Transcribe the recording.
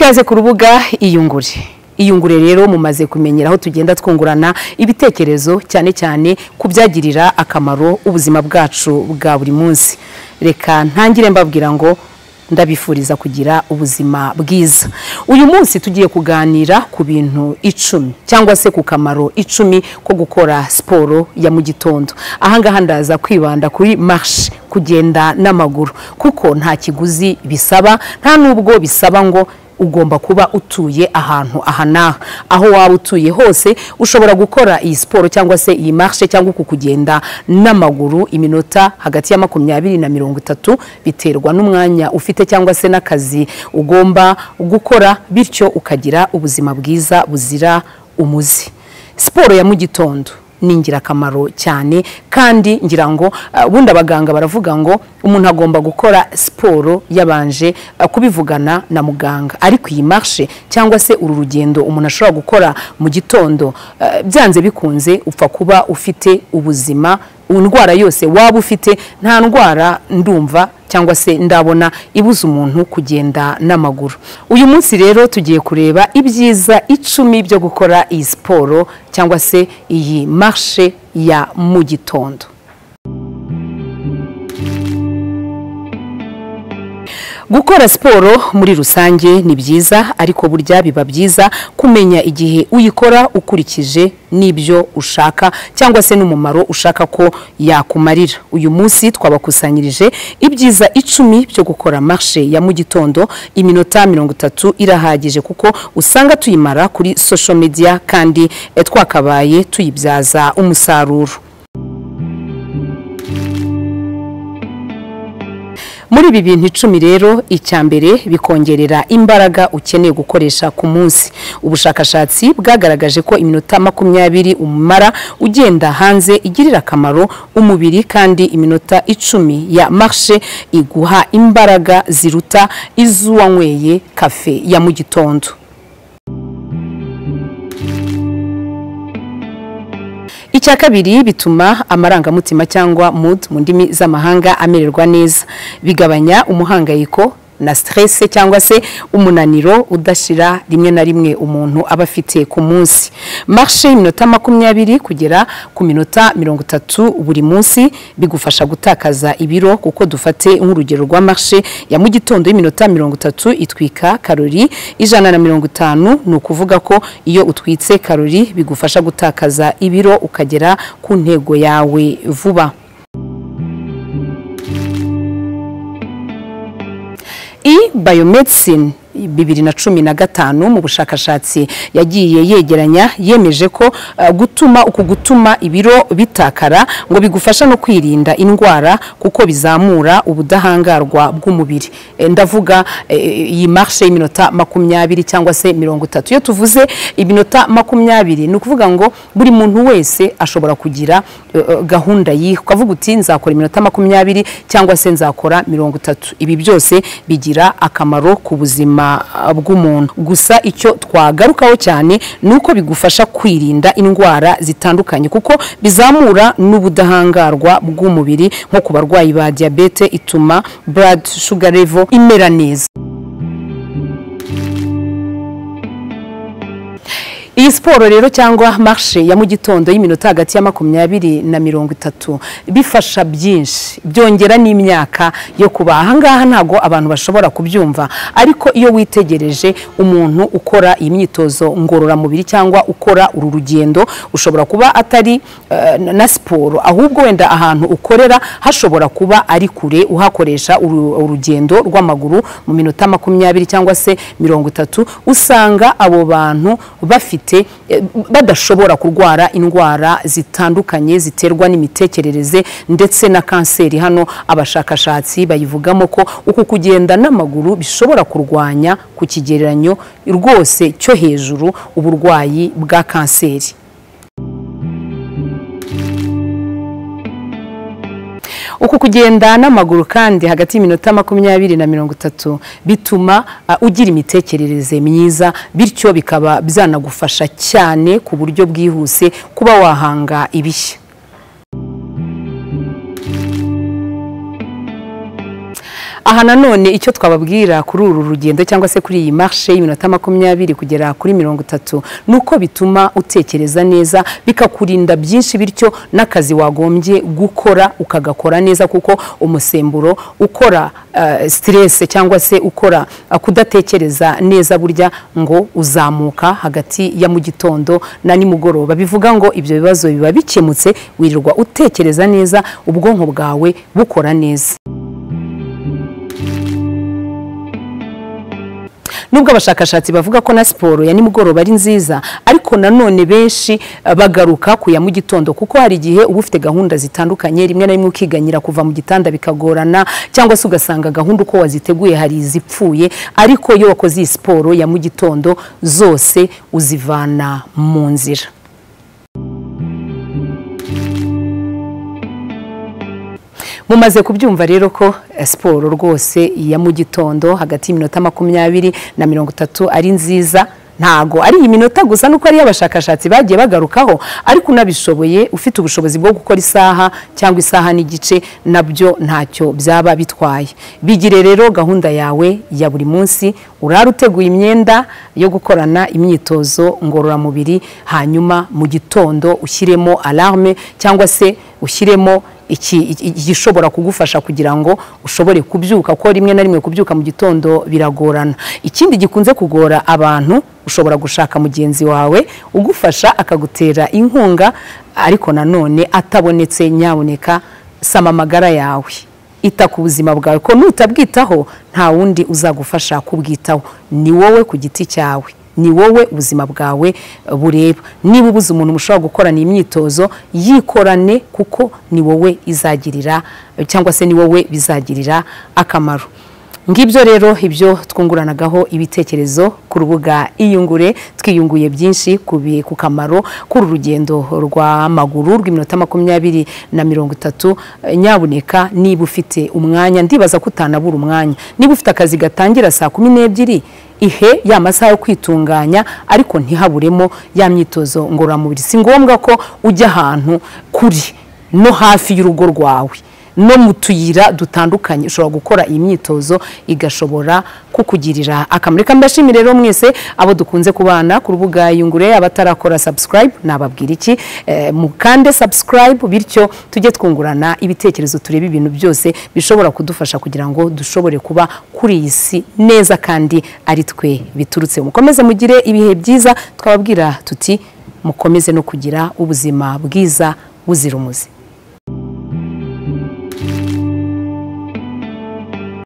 ikaze ku rubuga iyungure rero mumaze kumenyera aho tugenda twungurana ibitekerezo cyane cyane kubyagirira akamaro ubuzima bwacu bwa buri munsi. Reka ntangire mbabwira ngo ndabifuriza kugira ubuzima bwiza. Uyu munsi tugiye kuganira ku bintu 10 cyangwa se ku kamaro 10 ko gukora sport ya mu gitondo. Ahangaha ndaza kwibanda kuri marche, kugenda n'amaguru, kuko nta kiguzi bisaba, nta nubwo bisaba ngo ugomba kuba utuye ahantu ahana. Aho waba utuye hose ushobora gukora iyi sport cyangwa se iyi marche cyangwa kugenda n'amaguru iminota hagati ya 20 na 30 biterwa n'umwanya ufite cyangwa se n'akazi ugomba gukora, bityo ukagira ubuzima bwiza buzira umuze. Sport ya mu gitondo ni ingirakamaro cyane, kandi ngira ngo bundi abaganga baravuga ngo umuntu agomba gukora sport yabanje kubivugana na muganga. Ariko iyi marche cyangwa se uru rugendo umuntu ashobora gukora mu gitondo, byanze bikunze upfa kuba ufite ubuzima. Indwara yose waba ufite, nta ndwara ndumva cyangwa se ndabona ibuza umuntu kugenda n'amaguru. Uyu munsi rero tugiye kureba ibyiza 10 byo gukora iyi sport cyangwa se iyi marche ya mu gitondo. Gukora sport muri rusange ni byiza, ariko burya biba byiza kumenya igihe uyikora ukurikije nibyo ushaka cyangwa se n'umumaro ushaka ko yakumarira. Uyu munsi twabakusanyirije ibyiza 10 byo gukora marche ya mu gitondo. Iminota 30 irahagije, kuko usanga tuyimara kuri social media kandi twakabaye tuyibyaza umusaruro. Muri ibi bintu 10 rero, icyambere bikongerera imbaraga ukeneye gukoresha ku munsi. Ubushakashatsi bwagaragaje ko iminota 20 umara ugenda hanze igirira akamaro umubiri, kandi iminota 10 ya marche iguha imbaraga ziruta izuwanyweye kafe ya mu gitondo. Icya kabiri, bituma amarangamutima cyangwa mood mu ndimi z'amahanga amererwa neza. Bigabanya umuhangayiko na stress cyangwa se umunaniro udashira rimwe na rimwe umuntu aba afite ku munsi. Marche iminota 20 kugera ku minota 30 buri munsi bigufasha gutakaza ibiro, kuko dufate nk'urugero rwa marche ya mu gitondo y'iminota 30 itwika kalori 150. Ni ukuvuga ko iyo utwitse kalori bigufasha gutakaza ibiro ukagera ku ntego yawe vuba. Biomedicine 2015 mu bushakashatsi yagiye yegeranya yemeje ko gutuma ibiro bitakara ngo bigufasha no kwirinda indwara, kuko bizamura ubudahangarwa bw'umubiri. Ndavuga iyi marche y'iminota 20 cyangwa se 30. Iyo tuvuze iminota 20 ni ukuvuga ngo buri muntu wese ashobora kugira gahunda yihe, ukavuga uti nzakora iminota 20 cyangwa se nzakora 30. Ibi byose bigira akamaro ku buzima bw'umuntu. Gusa icyo twagarukaho cyane nuko bigufasha kwirinda indwara zitandukanye, kuko bizamura n'ubudahangarwa bw'umubiri. Nko ku barwayi ba diabete ituma blood sugar level imera neza. Iyi sport rero cyangwa marche ya mu gitondo y'iminota hagati ya 20 na 30 bifasha byinshi, byongera n'imyaka yo kuba. Ahangaha ntago abantu bashobora kubyumva, ariko iyo witegereje umuntu ukora imyitozo ngororamubiri cyangwa ukora uru rugendo, ushobora kuba atari na sport, ahubwo wenda ahantu ukorera hashobora kuba ari kure, uhakoresha urugendo rw'amaguru mu minota 20 cyangwa se 30. Usanga abo bantu badashobora kurwara indwara zitandukanye ziterwa n'imitekerereze ndetse na kanseri. Hano abashakashatsi bayivugamo ko uku kugenda n'amaguru bishobora kurwanya ku kigereranyo rwose cyo hejuru uburwayi bwa kanseri. Uku kugenda n'amaguru kandi hagati y'iminota 20 na 30 bituma ugira imitekerereze myiza, bityo bikaba byanagufasha cyane ku buryo bwihuse kuba wahanga ibishya. aha nanone icyo twababwira kuri uru rugendo cyangwa se kuri iyi marche y'iminota 20 kugera kuri 30 nuko bituma utekereza neza bikakurinda byinshi bityo n'akazi wagombye gukora ukagakora neza kuko umusemburo ukora stress cyangwa se ukora kudatekereza neza burya ngo uzamuka hagati ya mu gitondo na nimugoroba bivuga ngo ibyo bibazo biba bikemutse wirirwa utekereza neza ubwonko bwawe bukora neza. Nubwo abashakashatsi bavuga ko na siporo ya nimugoroba ari nziza ariko nanone benshi bagaruka ku ya mu gitondo kuko hari igihe uba ufite gahunda zitandukanye rimwe na rimwe ukiganyira kuva mu gitanda bikagorana cyangwa se ugasanga gahunda uko waziteguye hari izipfuye ariko iyo wakoze iyi siporo ya mu gitondo zose uzivana mu nzira. Mumaze kubyumva rero ko siporo rwose ya mu gitondo hagati y'iminota 20 na 30 ari nziza ntago ari iminota gusa nuko ari abashakashatsi bagiye bagarukaho ariko unabishoboye ufite ubushobozi bwo gukora isaha cyangwa isaha n'igice nabyo ntacyo byaba bitwaye. Bigire rero gahunda yawe ya buri munsi urara uteguye imyenda yo gukorana imyitozo ngororamubiri hanyuma mu gitondo ushyiremo alarme cyangwa se ushyiremo igishobora kugufasha kugira ngo ushobore kubyuka ko rimwe na rimwe kubyuka mu gitondo biragorana. Ikindi gikunze kugora abantu ushobora gushaka mugenzi wawe ugufasha akagutera inkunga ariko nanone atabonetse nyaboneka sama magara yawe ita ku buzima bwawe ko nutabwitaho nta wundi uzagufasha kubwitaho ni wowe ku giti cyawe ni wowe ubuzima bwawe bureba. Niba ubuze umuntu mushobora gukorana imyitozo yikorane kuko ni wowe izagirira cyangwa se ni wowe bizagirira akamaro. Ngibyo rero ibyo twunguranagaho ibitekerezo ku rubuga Iyungure twiyunguye byinshi ku kamaro kuri urugendo rw'amaguru rw'iminota 20 na 30. Nyabuneka niba ufite umwanya ndibaza kutanabura umwanya niba ufite akazi gatangira saa 12 ihe ya masaha yo kwitunganya ariko ntihaburemo ya myitozo ngororamubiri. Si ngombwa ko ujya ahantu kuri no hafi y'urugo rwawe no mutuyira dutandukanye ushobora gukora iyi myitozo igashobora kukugirira akamaro. Reka mbashimire rero mwese abo dukunze kubana ku rubuga Iyungure abatarakora subscribe nababwira iki mukande subscribe bityo tujye twungurana ibitekerezo turebe ibintu byose bishobora kudufasha kugira ngo dushobore kuba kuri iyi si neza kandi ari twe biturutse. Mukomeze mugire ibihe byiza twababwira tuti mukomeze no kugira ubuzima bwiza buzira umuze.